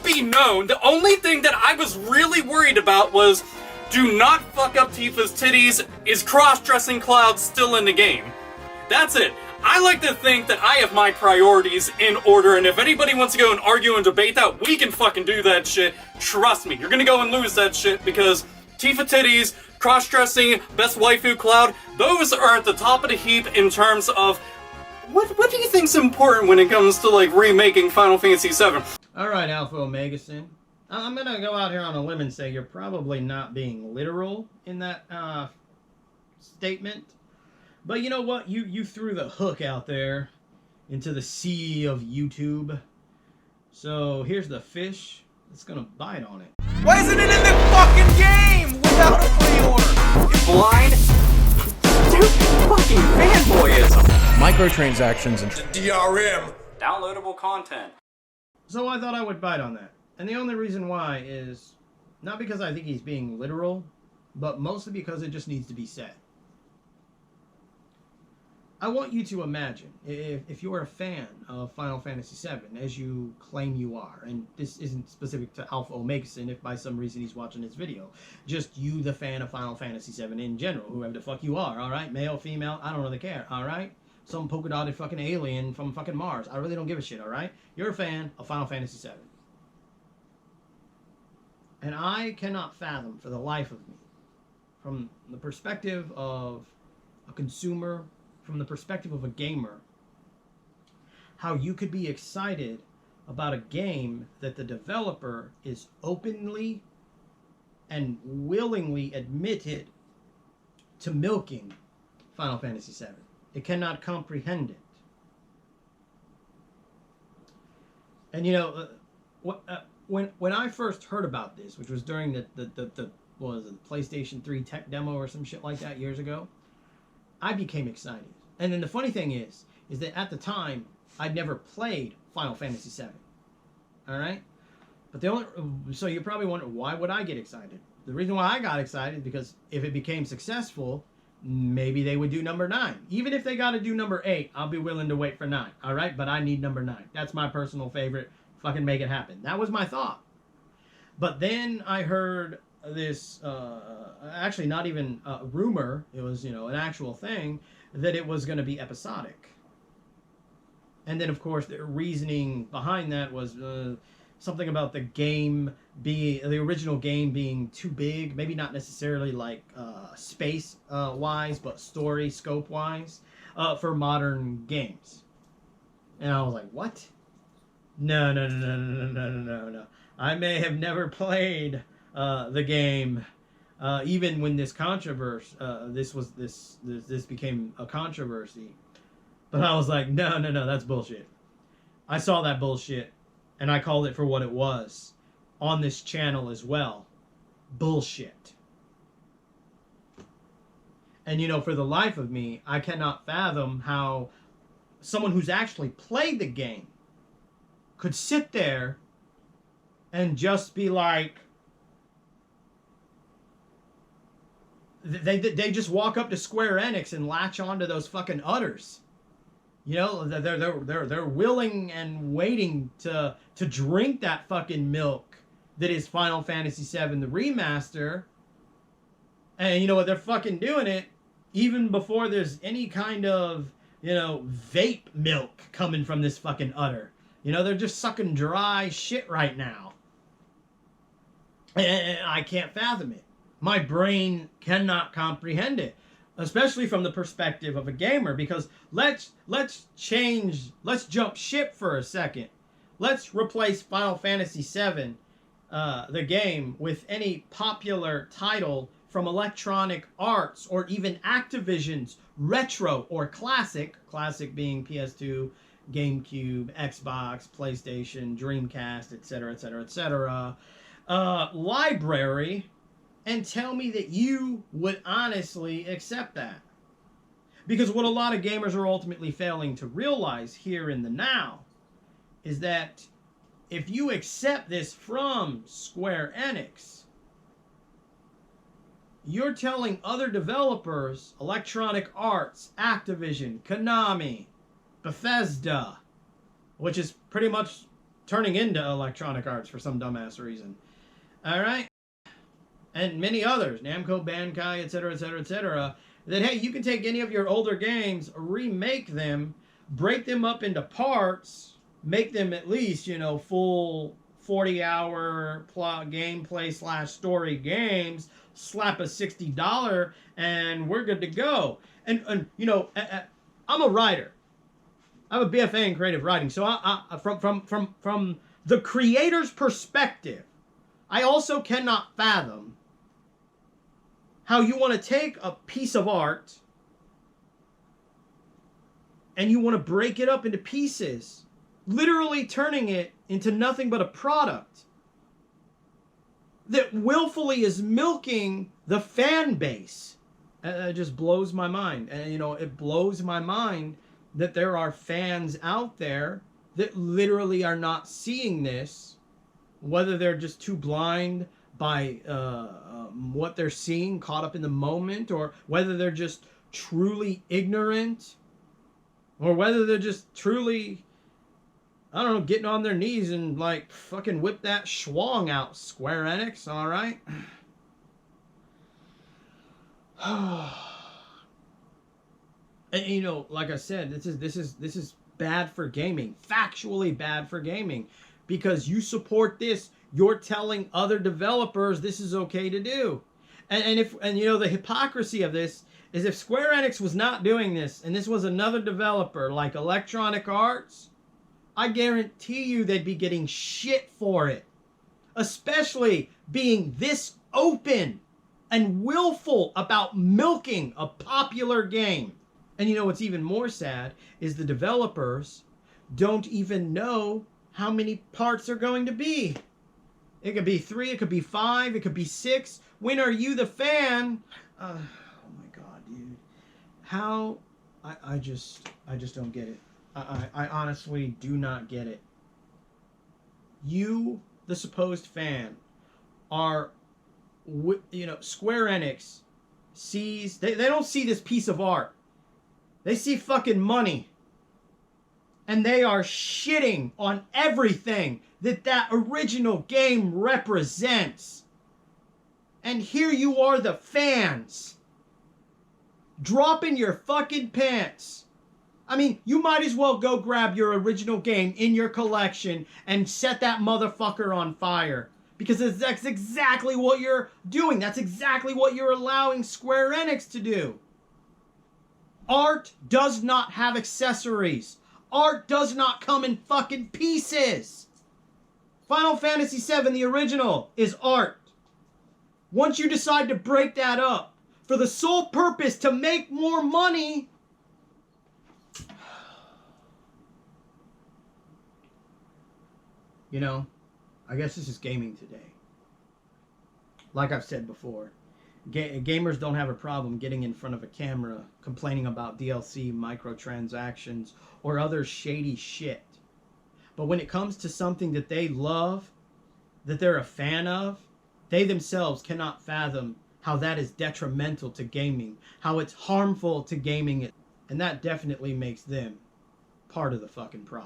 it be known, the only thing that I was really worried about was, do not fuck up Tifa's titties, is cross-dressing Cloud still in the game? That's it. I like to think that I have my priorities in order, and if anybody wants to go and argue and debate that, we can fucking do that shit. Trust me, you're gonna go and lose that shit, because Tifa titties, cross-dressing, best waifu Cloud, those are at the top of the heap in terms of what do you think's important when it comes to, like, remaking Final Fantasy VII? Alright, Alphaomegasin. I'm gonna go out here on a limb and say you're probably not being literal in that statement. But you know what? You threw the hook out there into the sea of YouTube. So here's the fish that's gonna bite on it. Why isn't it in the fucking game without a pre-order? You blind? Stupid fucking fanboyism. Microtransactions and DRM. Downloadable content. So I thought I would bite on that. And the only reason why is not because I think he's being literal, but mostly because it just needs to be said. I want you to imagine, if you're a fan of Final Fantasy VII, as you claim you are, and this isn't specific to AlphaOmegaSin if by some reason he's watching this video, just you, the fan of Final Fantasy VII in general, whoever the fuck you are, alright? Male, female, I don't really care, alright? Some polka-dotted fucking alien from fucking Mars, I really don't give a shit, alright? You're a fan of Final Fantasy VII. And I cannot fathom, for the life of me, from the perspective of a consumer, from the perspective of a gamer, how you could be excited about a game that the developer is openly and willingly admitted to milking Final Fantasy VII. It cannot comprehend it. And you know, when I first heard about this, which was during the what was it, PlayStation 3 tech demo or some shit like that years ago, I became excited. And then the funny thing is that at the time, I'd never played Final Fantasy VII. Alright? But the only, so you're probably wondering, why would I get excited? The reason why I got excited is because if it became successful, maybe they would do number 9. Even if they got to do number 8, I'll be willing to wait for 9. Alright? But I need number 9. That's my personal favorite. Fucking make it happen. That was my thought. But then I heard this, actually not even a rumor, it was, you know, an actual thing, that it was going to be episodic. And then, of course, the reasoning behind that was something about the game being, the original game being too big, maybe not necessarily like space-wise, but story scope-wise, for modern games. And I was like, what? No. I may have never played the game, even when this controversy, this became a controversy. But I was like, no, that's bullshit. I saw that bullshit, and I called it for what it was on this channel as well. Bullshit. And you know, for the life of me, I cannot fathom how someone who's actually played the game could sit there and just be like, they just walk up to Square Enix and latch onto those fucking udders. You know, they're willing and waiting to drink that fucking milk that is Final Fantasy VII the remaster. And you know what, they're fucking doing it even before there's any kind of, you know, vape milk coming from this fucking udder. You know, they're just sucking dry shit right now. And I can't fathom it. My brain cannot comprehend it, especially from the perspective of a gamer, because let's jump ship for a second. Let's replace Final Fantasy VII, the game, with any popular title from Electronic Arts or even Activision's retro or classic being PS2, GameCube, Xbox, PlayStation, Dreamcast, etc., library, and tell me that you would honestly accept that. Because what a lot of gamers are ultimately failing to realize here in the now is that if you accept this from Square Enix, you're telling other developers, Electronic Arts, Activision, Konami, Bethesda, which is pretty much turning into Electronic Arts for some dumbass reason. All right? And many others, Namco, Bandai, etc., etc., etc., that, hey, you can take any of your older games, remake them, break them up into parts, make them at least, full 40-hour gameplay / story games, slap a $60, and we're good to go. And I'm a writer. I have a BFA in creative writing, so from the creator's perspective, I also cannot fathom how you want to take a piece of art and you want to break it up into pieces, literally turning it into nothing but a product that willfully is milking the fan base. It just blows my mind. And, it blows my mind that there are fans out there that literally are not seeing this, whether they're just too blind by what they're seeing, caught up in the moment, or whether they're just truly ignorant, or whether they're just truly, I don't know, getting on their knees and like fucking whip that schwang out, Square Enix, all right? And like I said, this is bad for gaming, factually bad for gaming, because you support this, you're telling other developers this is okay to do. And the hypocrisy of this is, if Square Enix was not doing this and this was another developer like Electronic Arts, I guarantee you they'd be getting shit for it. Especially being this open and willful about milking a popular game. And what's even more sad is the developers don't even know how many parts are going to be. It could be 3, it could be 5, it could be 6. When are you the fan? Oh my god, dude. How? I just don't get it. I honestly do not get it. You, the supposed fan, are, Square Enix sees, they don't see this piece of art. They see fucking money. And they are shitting on everything that original game represents. And here you are, the fans, dropping your fucking pants. I mean, you might as well go grab your original game in your collection and set that motherfucker on fire. Because that's exactly what you're doing. That's exactly what you're allowing Square Enix to do. Art does not have accessories. Art does not come in fucking pieces. Final Fantasy VII, the original, is art. Once you decide to break that up for the sole purpose to make more money, I guess this is gaming today. Like I've said before, gamers don't have a problem getting in front of a camera complaining about DLC, microtransactions, or other shady shit. But when it comes to something that they love, that they're a fan of, they themselves cannot fathom how that is detrimental to gaming, how it's harmful to gaming, and that definitely makes them part of the fucking problem.